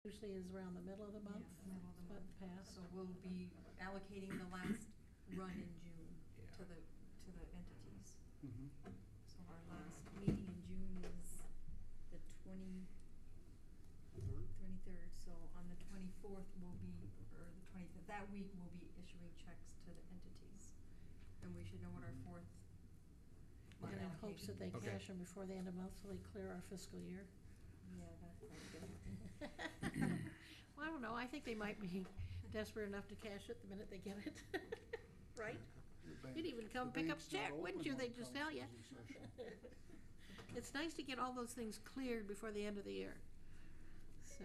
Usually is around the middle of the month. Yes, middle of the month. Past. So we'll be allocating the last run in June Yeah. to the entities. Mhm. So our last meeting in June is the 23rd. So on the 24th we'll be, or the 25th, that week we'll be issuing checks to the entities. And we should know what our fourth month And in hopes that they Okay. cash them before the end of the month so they clear our fiscal year. Yeah, that sounds good. Well, I don't know, I think they might be desperate enough to cash it the minute they get it, right? The bank- You'd even come the pick up bank's check, not wouldn't open you? when They'd just tell you. council's in session. It's nice to get all those things cleared before the end of the year. So,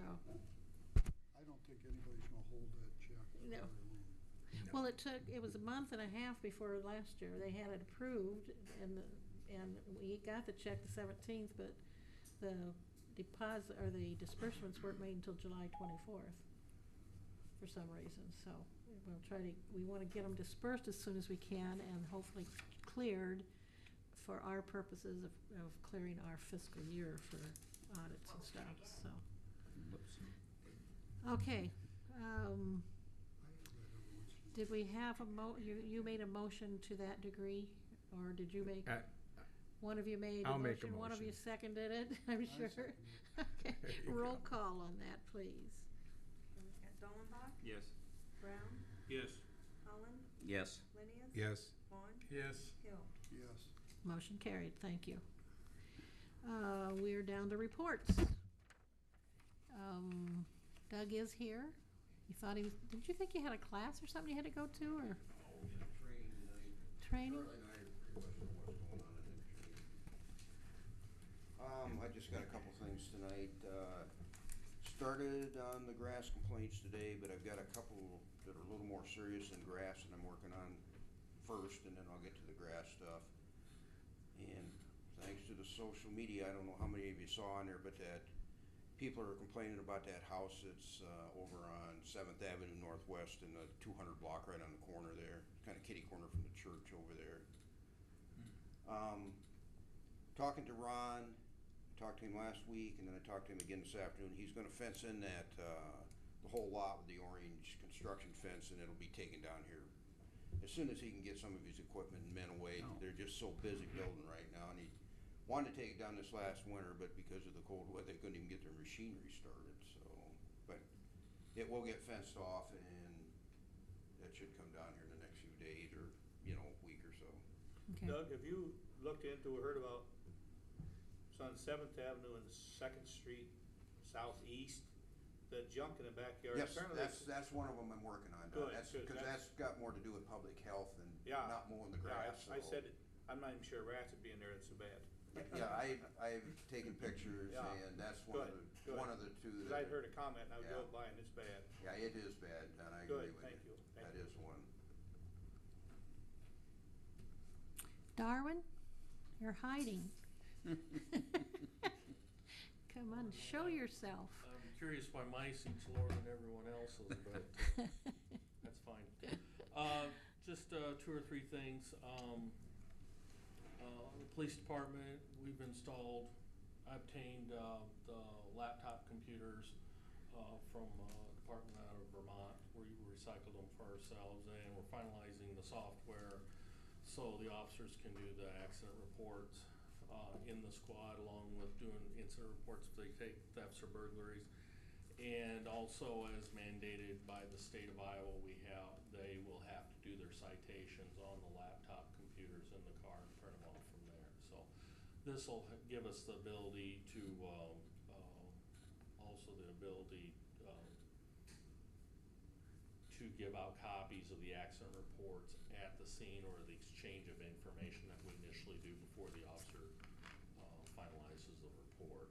I don't think anybody's gonna hold that check for No. very long. well, it was a month and a half before last year. They had it approved and we got the check the 17th, but the deposit or the disbursements weren't made until July 24th for some reason. So we want to get them dispersed as soon as we can and hopefully cleared for our purposes of clearing our fiscal year for audits and stuff. So, Whoops. okay. I have that other ones. Did we have you made a motion to that degree, or did you make? One of you made a I'll make a motion, one of you motion. seconded it, I'm sure. seconded Okay, There you roll go. call on that, please. We've got Dollenbach, Yes. Brown, Yes. Holland, Yes. Linius. Yes. Vaughn. Yes. Hill. Yes. Motion carried, thank you. We're down to reports. Doug is here. You thought did you think you had a class or something you had to go to, or Training tonight. training? Charlie and I are pretty much know what's going on in the training. I just got a couple things tonight. Started on the grass complaints today, but I've got a couple that are a little more serious than grass that I'm working on first, and then I'll get to the grass stuff. And thanks to the social media, I don't know how many of you saw on there, but that people are complaining about that house that's over on 7th Avenue Northwest in the 200 block right on the corner there. Kind of kitty corner from the church over there. Talking to Ron, talked to him last week, and then I talked to him again this afternoon. He's going to fence in that the whole lot with the orange construction fence, and it'll be taken down here as soon as he can get some of his equipment and men away. Oh. They're just so busy building right now, and he wanted to take it down this last winter, but because of the cold weather, they couldn't even get their machinery started. So, but it will get fenced off, and that should come down here in the next few days, or week or so. Okay. Doug, have you looked into or heard about, it's on 7th Avenue and 2nd Street southeast, the junk in the backyard? Yes, Apparently that's one of them I'm working on. Good, That's good. because that's got more to do with public health than Yeah. not mowing the Yeah, grass. I so. said, I'm not even sure rats would be in there, it's so bad. Yeah, I've taken pictures, Yeah. and that's Good, good. one of the two. Because That, I'd heard a comment, and I Yeah. drove by, and it's bad. Yeah, it is bad, and I Good, agree with thank you, thank That you. is one. Darwin, you're hiding. Come on, show yourself. I'm curious why my seat's lower than everyone else's, but that's fine. Just 2 or 3 things. The police department, we've installed, I obtained the laptop computers from a department out of Vermont. We recycled them for ourselves, and we're finalizing the software so the officers can do the accident reports in the squad, along with doing incident reports if they take thefts or burglaries. And also, as mandated by the state of Iowa, they will have to do their citations on the laptop computers in the car and print them off from there. So this will give us the ability to to give out copies of the accident reports at the scene, or the exchange of information that we initially do before the officer finalizes the report.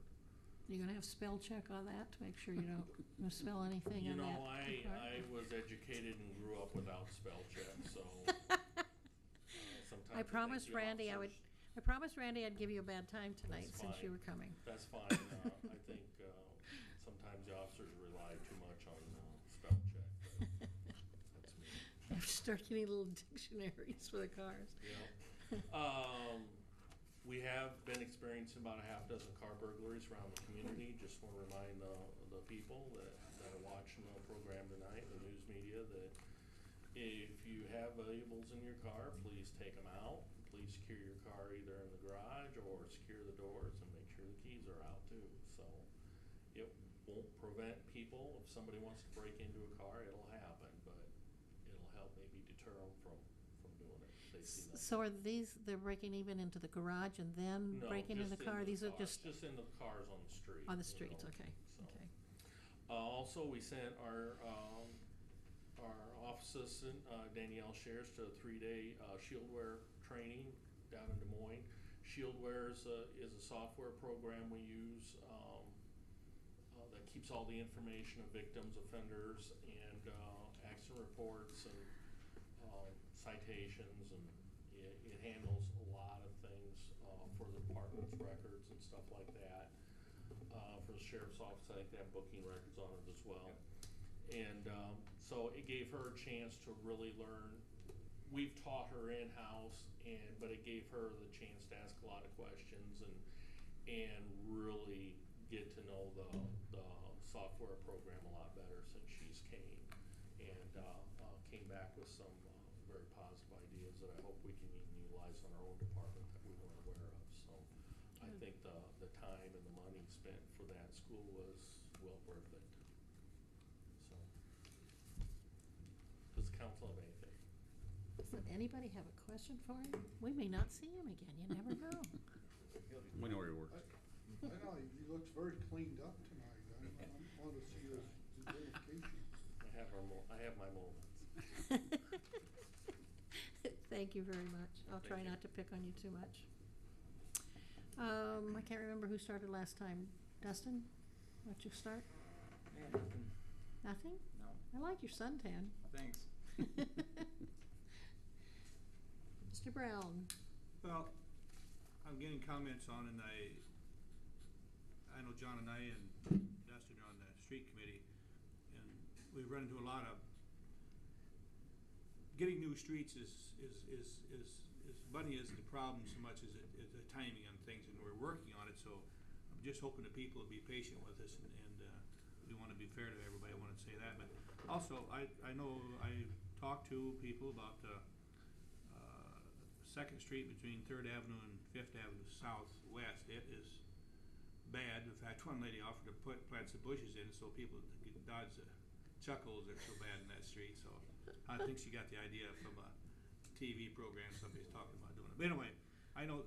You're gonna have spell check on that to make sure you don't misspell anything You in that. know, I report? was educated and grew up without spell check, so sometimes I promised think the Randy officers- I promised Randy I'd give you a bad time tonight That's since you fine. were coming. That's fine. I think sometimes the officers rely too much on spell check. But that's me. I have to start getting little dictionaries for the cars. Yeah. We have been experiencing about a half dozen car burglaries around the community. Just want to remind the people that are watching the program tonight, the news media, that if you have valuables in your car, please take them out. Please secure your car either in the garage or secure the doors and make sure the keys are out too. So it won't prevent people. If somebody wants to break into a car, it'll happen, but it'll help maybe deter them from doing it. If they see that. So are these, they're breaking even into the garage and then No, breaking in just the car? These are cars, just in the cars on the street. on the you streets, know, okay, so. okay. Also, we sent our office assistant, Danielle Shares, to a 3-day Shieldware training down in Des Moines. Shieldware is a software program we use that keeps all the information of victims, offenders, and accident reports and citations, and it handles a lot of things for the department's records and stuff like that. For the sheriff's office, I think they have booking records on it as well. And so it gave her a chance to really learn. We've taught her in-house, but it gave her the chance to ask a lot of questions and really get to know the software program a lot better since she's came, and came back with some very positive ideas that I hope we can even utilize on our own department that we weren't aware of. So I think the time and the money spent for that school was well worth it. So, does the council have anything? Does anybody have a question for him? We may not see him again, you never know. We know where he works. I know, he looks very cleaned up tonight. I want to see his identification. I have my moments. Thank you very much. I'll try Thank you. not to pick on you too much. I can't remember who started last time. Dustin, let you start? Yeah, nothing. Nothing? No. I like your suntan. Thanks. Mr. Brown? Well, I'm getting comments on, and I know John and I and Dustin are on the street committee, and we've run into a lot of, getting new streets is money isn't the problem so much as the timing on things, and we're working on it, so I'm just hoping that people will be patient with us, and we want to be fair to everybody, I want to say that, but also, I know I talked to people about Second Street between Third Avenue and Fifth Avenue Southwest. It is bad. In fact, one lady offered to plant some bushes in it so people could dodge the chuckles that are so bad in that street. So I think she got the idea from a TV program somebody's talking about doing it. But anyway, I know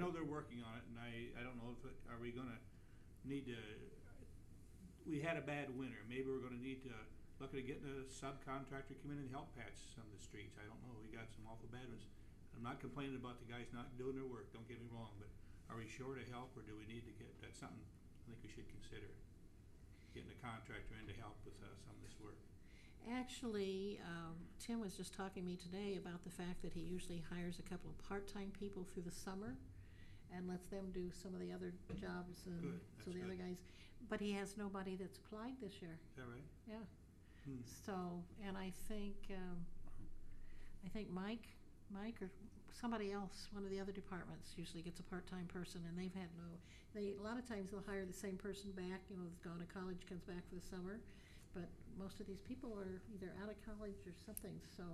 they're working on it, and I don't know if are we gonna need to. We had a bad winter. Maybe we're gonna need to look at getting a subcontractor come in and help patch some of the streets. I don't know. We got some awful bad ones. I'm not complaining about the guys not doing their work, don't get me wrong, but are we short of help, or do we need to get, that's something I think we should consider, getting a contractor in to help with some of this work. Actually, Tim was just talking to me today about the fact that he usually hires a couple of part-time people through the summer and lets them do some of the other jobs, and Good, so that's the other good. guys, but he has nobody that's applied this year. Is that right? Yeah. Hmm. So, and I think Mike or somebody else, one of the other departments usually gets a part-time person, and they've had a lot of times they'll hire the same person back, has gone to college, comes back for the summer, but most of these people are either out of college or something, so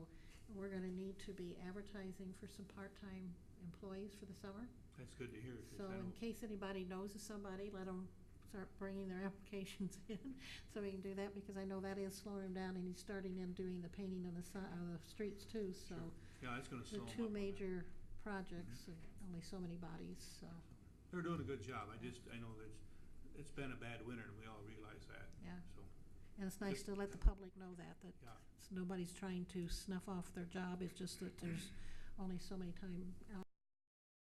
we're gonna need to be advertising for some part-time employees for the summer. That's good to hear. 'Cause So I in know- case anybody knows of somebody, let them start bringing their applications in, so we can do that, because I know that is slowing him down, and he's starting in doing the painting on the streets too, so. Sure. Yeah, it's gonna The slow 'em two up on that. major projects, and only so many bodies, so, They're doing a good job. I know that it's been a bad winter, and we all realize that. yeah. So, And it's nice Just- to let the public know that yeah. nobody's trying to snuff off their job, it's just that there's only so many time